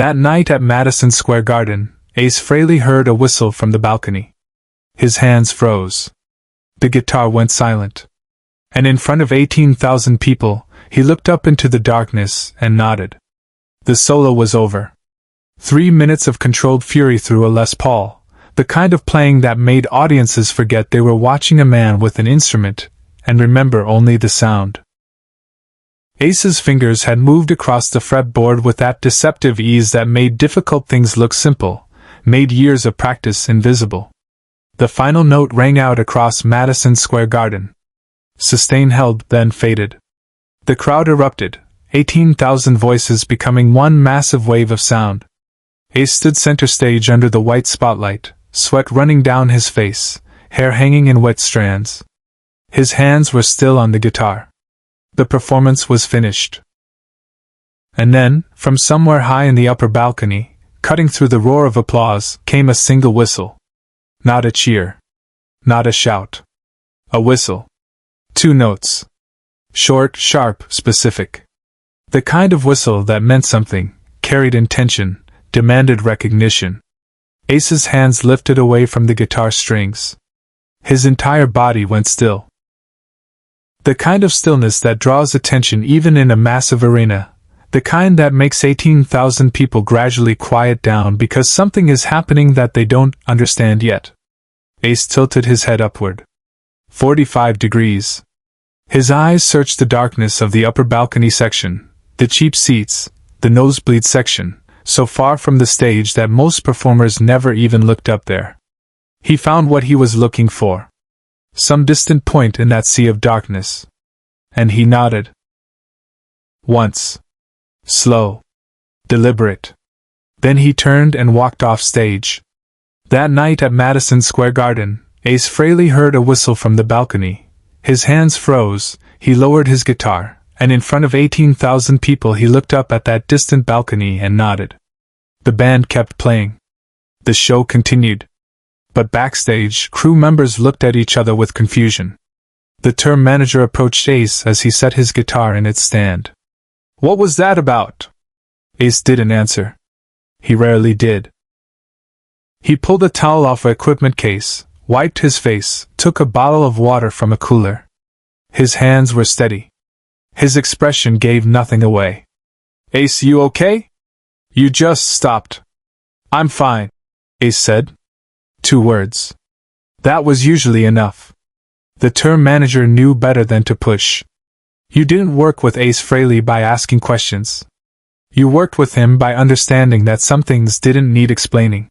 That night at Madison Square Garden, Ace Frehley heard a whistle from the balcony. His hands froze. The guitar went silent. And in front of 18,000 people, he looked up into the darkness and nodded. The solo was over. 3 minutes of controlled fury through a Les Paul, the kind of playing that made audiences forget they were watching a man with an instrument, and remember only the sound. Ace's fingers had moved across the fretboard with that deceptive ease that made difficult things look simple, made years of practice invisible. The final note rang out across Madison Square Garden. Sustain held, then faded. The crowd erupted, 18,000 voices becoming one massive wave of sound. Ace stood center stage under the white spotlight, sweat running down his face, hair hanging in wet strands. His hands were still on the guitar. The performance was finished. And then, from somewhere high in the upper balcony, cutting through the roar of applause, came a single whistle. Not a cheer. Not a shout. A whistle. 2 notes. Short, sharp, specific. The kind of whistle that meant something, carried intention, demanded recognition. Ace's hands lifted away from the guitar strings. His entire body went still. The kind of stillness that draws attention even in a massive arena, the kind that makes 18,000 people gradually quiet down because something is happening that they don't understand yet. Ace tilted his head upward. 45 degrees. His eyes searched the darkness of the upper balcony section, the cheap seats, the nosebleed section, so far from the stage that most performers never even looked up there. He found what he was looking for. Some distant point in that sea of darkness. And he nodded. Once. Slow. Deliberate. Then he turned and walked off stage. That night at Madison Square Garden, Ace Frehley heard a whistle from the balcony. His hands froze, he lowered his guitar, and in front of 18,000 people he looked up at that distant balcony and nodded. The band kept playing. The show continued. But backstage, crew members looked at each other with confusion. The tour manager approached Ace as he set his guitar in its stand. "What was that about?" Ace didn't answer. He rarely did. He pulled a towel off an equipment case, wiped his face, took a bottle of water from a cooler. His hands were steady. His expression gave nothing away. "Ace, you okay? You just stopped." "I'm fine," Ace said. 2 words. That was usually enough. The tour manager knew better than to push. You didn't work with Ace Frehley by asking questions. You worked with him by understanding that some things didn't need explaining.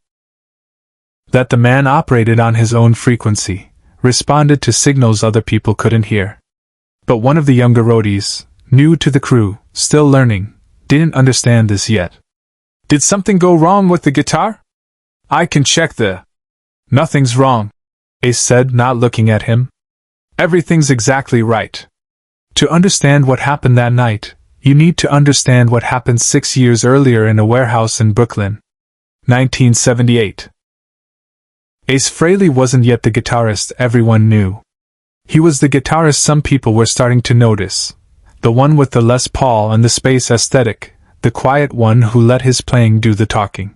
That the man operated on his own frequency, responded to signals other people couldn't hear. But one of the younger roadies, new to the crew, still learning, didn't understand this yet. "Did something go wrong with the guitar? I can check the..." "Nothing's wrong," Ace said, not looking at him. "Everything's exactly right. To understand what happened that night, you need to understand what happened 6 years earlier in a warehouse in Brooklyn. 1978. Ace Frehley wasn't yet the guitarist everyone knew. He was the guitarist some people were starting to notice. The one with the Les Paul and the space aesthetic, the quiet one who let his playing do the talking.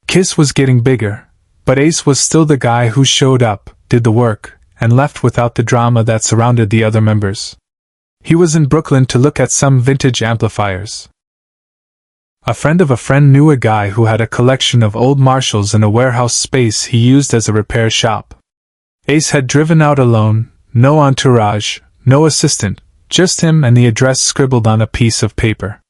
Kiss was getting bigger, but Ace was still the guy who showed up, did the work, and left without the drama that surrounded the other members. He was in Brooklyn to look at some vintage amplifiers. A friend of a friend knew a guy who had a collection of old Marshalls in a warehouse space he used as a repair shop. Ace had driven out alone, no entourage, no assistant, just him and the address scribbled on a piece of paper.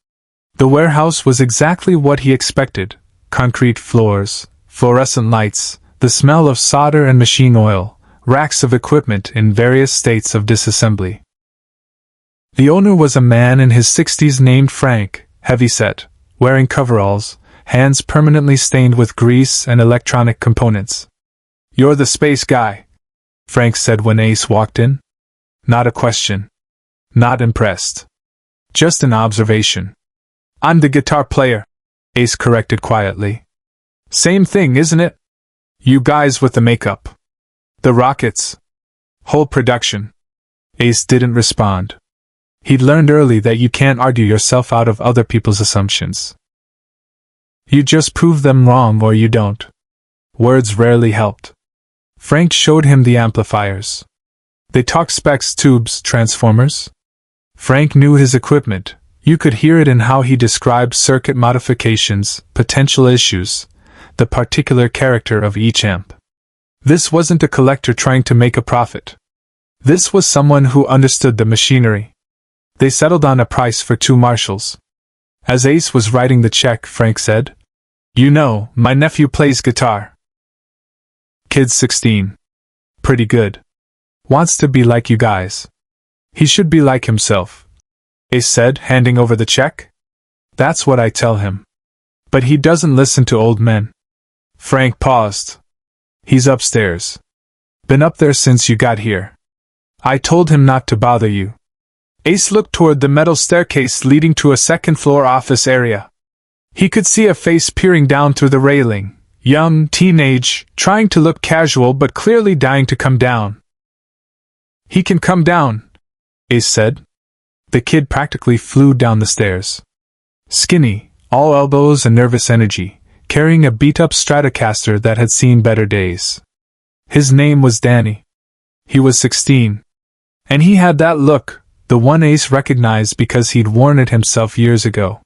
The warehouse was exactly what he expected: concrete floors, fluorescent lights, the smell of solder and machine oil, racks of equipment in various states of disassembly. The owner was a man in his 60s named Frank, heavyset, wearing coveralls, hands permanently stained with grease and electronic components. "You're the space guy," Frank said when Ace walked in. Not a question. Not impressed. Just an observation. "I'm the guitar player," Ace corrected quietly. "Same thing, isn't it? You guys with the makeup. The rockets. Whole production." Ace didn't respond. He'd learned early that you can't argue yourself out of other people's assumptions. You just prove them wrong or you don't. Words rarely helped. Frank showed him the amplifiers. They talked specs, tubes, transformers. Frank knew his equipment. You could hear it in how he described circuit modifications, potential issues, the particular character of each amp. This wasn't a collector trying to make a profit. This was someone who understood the machinery. They settled on a price for 2 Marshalls. As Ace was writing the check, Frank said, "You know, my nephew plays guitar. Kid's 16. Pretty good. Wants to be like you guys. He should be like himself," Ace said, handing over the check. "That's what I tell him. But he doesn't listen to old men." Frank paused. "He's upstairs. Been up there since you got here. I told him not to bother you." Ace looked toward the metal staircase leading to a second-floor office area. He could see a face peering down through the railing, young, teenage, trying to look casual but clearly dying to come down. "He can come down," Ace said. The kid practically flew down the stairs. Skinny, all elbows and nervous energy, carrying a beat-up Stratocaster that had seen better days. His name was Danny. He was 16. And he had that look, the one Ace recognized because he'd worn it himself years ago.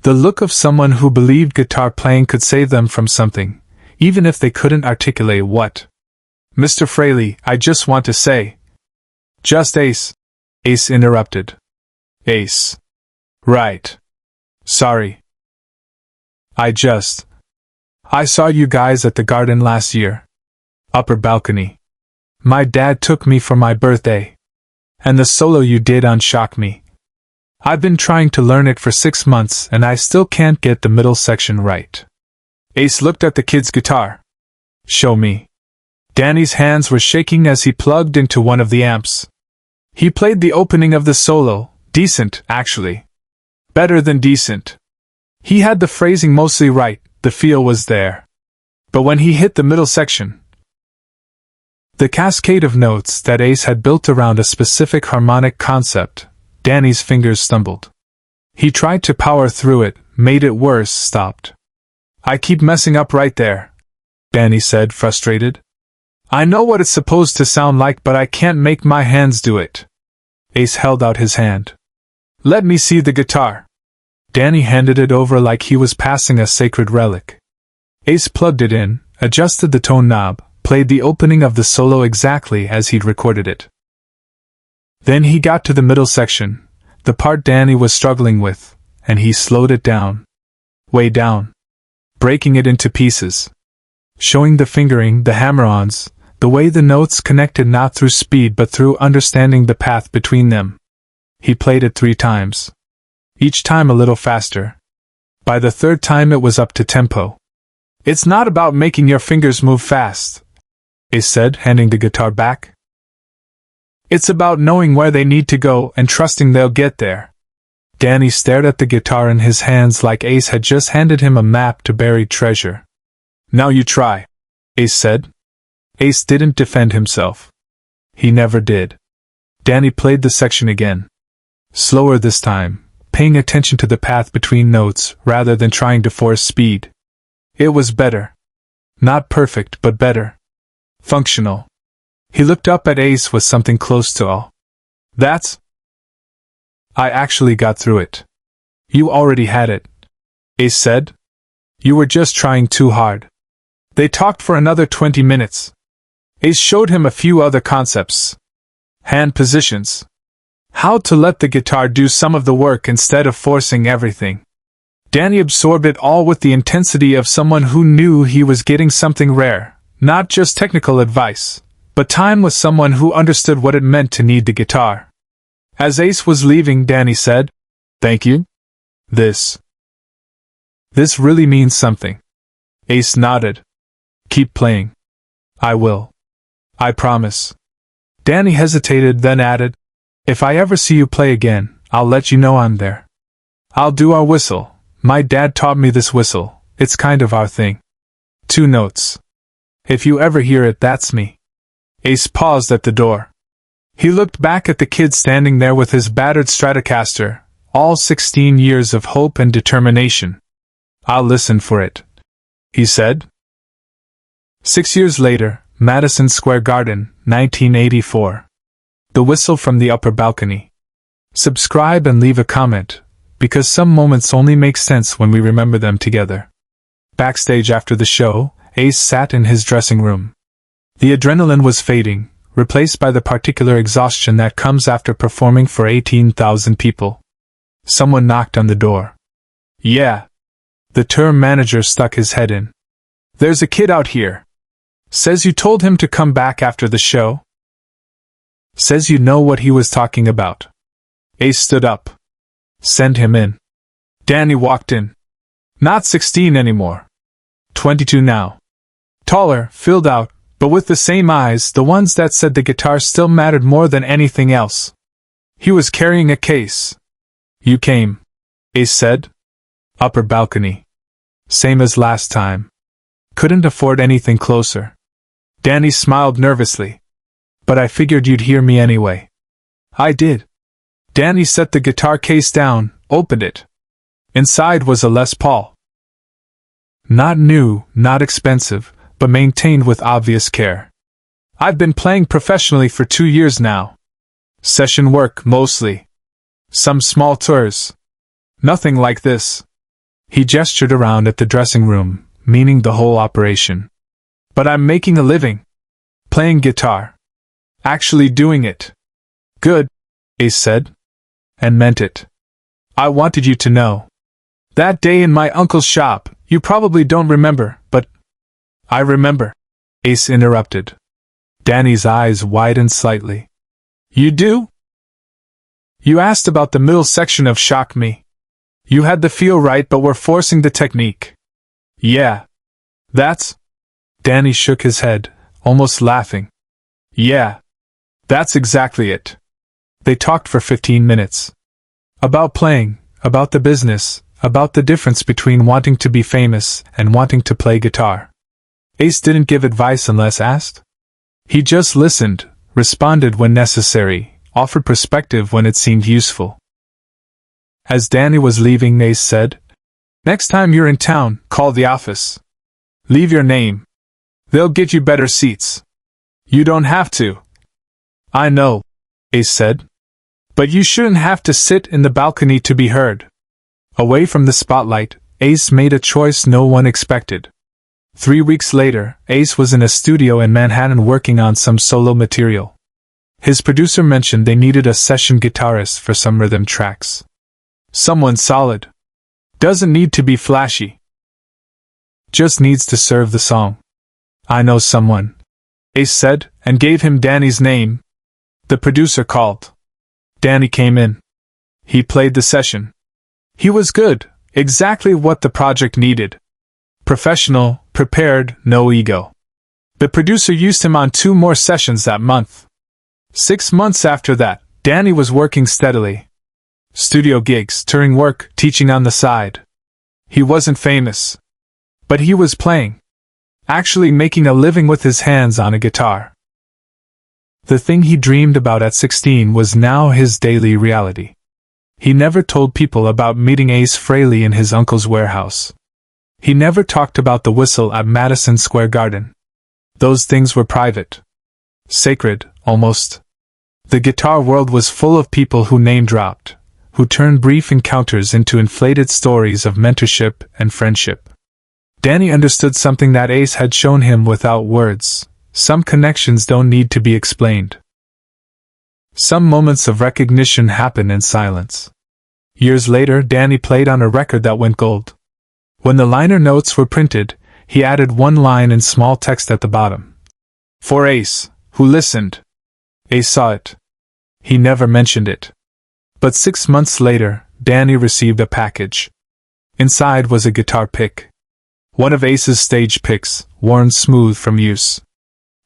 The look of someone who believed guitar playing could save them from something, even if they couldn't articulate what. "Mr. Frehley, I just want to say—" "Just Ace," Ace interrupted. "Ace. Right. Sorry. I saw you guys at the garden last year. Upper balcony. My dad took me for my birthday. And the solo you did on shocked me. I've been trying to learn it for 6 months and I still can't get the middle section right." Ace looked at the kid's guitar. "Show me." Danny's hands were shaking as he plugged into one of the amps. He played the opening of the solo, decent, actually. Better than decent. He had the phrasing mostly right, the feel was there. But when he hit the middle section, the cascade of notes that Ace had built around a specific harmonic concept, Danny's fingers stumbled. He tried to power through it, made it worse, stopped. "I keep messing up right there," Danny said, frustrated. "I know what it's supposed to sound like but I can't make my hands do it." Ace held out his hand. "Let me see the guitar." Danny handed it over like he was passing a sacred relic. Ace plugged it in, adjusted the tone knob, played the opening of the solo exactly as he'd recorded it. Then he got to the middle section, the part Danny was struggling with, and he slowed it down. Way down. Breaking it into pieces. Showing the fingering, the hammer-ons, the way the notes connected not through speed but through understanding the path between them. He played it 3 times. Each time a little faster. By the 3rd time it was up to tempo. "It's not about making your fingers move fast," Ace said, handing the guitar back. "It's about knowing where they need to go and trusting they'll get there." Danny stared at the guitar in his hands like Ace had just handed him a map to buried treasure. "Now you try," Ace said. Ace didn't defend himself. He never did. Danny played the section again. Slower this time, paying attention to the path between notes rather than trying to force speed. It was better. Not perfect, but better. Functional. He looked up at Ace with something close to awe. "That's... I actually got through it." "You already had it," Ace said. "You were just trying too hard." They talked for another 20 minutes. Ace showed him a few other concepts. Hand positions. How to let the guitar do some of the work instead of forcing everything. Danny absorbed it all with the intensity of someone who knew he was getting something rare, not just technical advice, but time with someone who understood what it meant to need the guitar. As Ace was leaving, Danny said, "Thank you. This really means something." Ace nodded. "Keep playing." "I will. I promise." Danny hesitated, then added, "If I ever see you play again, I'll let you know I'm there. I'll do our whistle. My dad taught me this whistle. It's kind of our thing. 2 notes. If you ever hear it, that's me." Ace paused at the door. He looked back at the kid standing there with his battered Stratocaster, all 16 years of hope and determination. I'll listen for it, he said. 6 years later, Madison Square Garden, 1984. The whistle from the upper balcony. Subscribe and leave a comment, because some moments only make sense when we remember them together. Backstage after the show, Ace sat in his dressing room. The adrenaline was fading, replaced by the particular exhaustion that comes after performing for 18,000 people. Someone knocked on the door. Yeah. The tour manager stuck his head in. There's a kid out here. Says you told him to come back after the show? Says you know what he was talking about. Ace stood up. Send him in. Danny walked in. Not 16 anymore. 22 now. Taller, filled out, but with the same eyes, the ones that said the guitar still mattered more than anything else. He was carrying a case. You came, Ace said. Upper balcony. Same as last time. Couldn't afford anything closer. Danny smiled nervously. But I figured you'd hear me anyway. I did. Danny set the guitar case down, opened it. Inside was a Les Paul. Not new, not expensive, but maintained with obvious care. I've been playing professionally for 2 years now. Session work, mostly. Some small tours. Nothing like this. He gestured around at the dressing room, meaning the whole operation. But I'm making a living. Playing guitar. Actually doing it. Good, Ace said. And meant it. I wanted you to know. That day in my uncle's shop, you probably don't remember, but I remember, Ace interrupted. Danny's eyes widened slightly. You do? You asked about the middle section of Shock Me. You had the feel right but were forcing the technique. Yeah. That's... Danny shook his head, almost laughing. Yeah. That's exactly it. They talked for 15 minutes. About playing, about the business, about the difference between wanting to be famous and wanting to play guitar. Ace didn't give advice unless asked. He just listened, responded when necessary, offered perspective when it seemed useful. As Danny was leaving, Ace said, Next time you're in town, call the office. Leave your name. They'll get you better seats. You don't have to. I know, Ace said. But you shouldn't have to sit in the balcony to be heard. Away from the spotlight, Ace made a choice no one expected. 3 weeks later, Ace was in a studio in Manhattan working on some solo material. His producer mentioned they needed a session guitarist for some rhythm tracks. Someone solid. Doesn't need to be flashy. Just needs to serve the song. I know someone, Ace said, and gave him Danny's name. The producer called. Danny came in. He played the session. He was good, exactly what the project needed. Professional, prepared, no ego. The producer used him on 2 more sessions that month. 6 months after that, Danny was working steadily. Studio gigs, touring work, teaching on the side. He wasn't famous. But he was playing. Actually making a living with his hands on a guitar. The thing he dreamed about at 16 was now his daily reality. He never told people about meeting Ace Frehley in his uncle's warehouse. He never talked about the whistle at Madison Square Garden. Those things were private. Sacred, almost. The guitar world was full of people who name-dropped, who turned brief encounters into inflated stories of mentorship and friendship. Danny understood something that Ace had shown him without words. Some connections don't need to be explained. Some moments of recognition happen in silence. Years later, Danny played on a record that went gold. When the liner notes were printed, he added one line in small text at the bottom. For Ace, who listened. Ace saw it. He never mentioned it. But 6 months later, Danny received a package. Inside was a guitar pick. One of Ace's stage picks, worn smooth from use.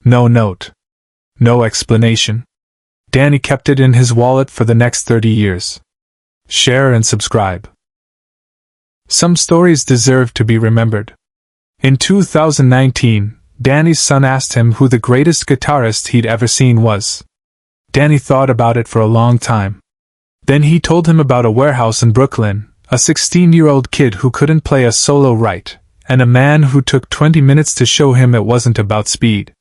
No note. No explanation. Danny kept it in his wallet for the next 30 years. Share and subscribe. Some stories deserve to be remembered. In 2019, Danny's son asked him who the greatest guitarist he'd ever seen was. Danny thought about it for a long time. Then he told him about a warehouse in Brooklyn, A 16-year-old kid who couldn't play a solo right, and a man who took 20 minutes to show him it wasn't about speed.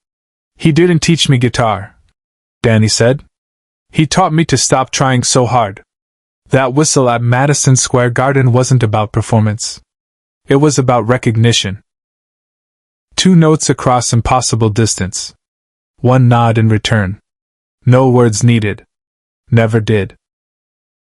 He didn't teach me guitar, Danny said. He taught me to stop trying so hard. That whistle at Madison Square Garden wasn't about performance. It was about recognition. 2 notes across impossible distance. 1 nod in return. No words needed. Never did.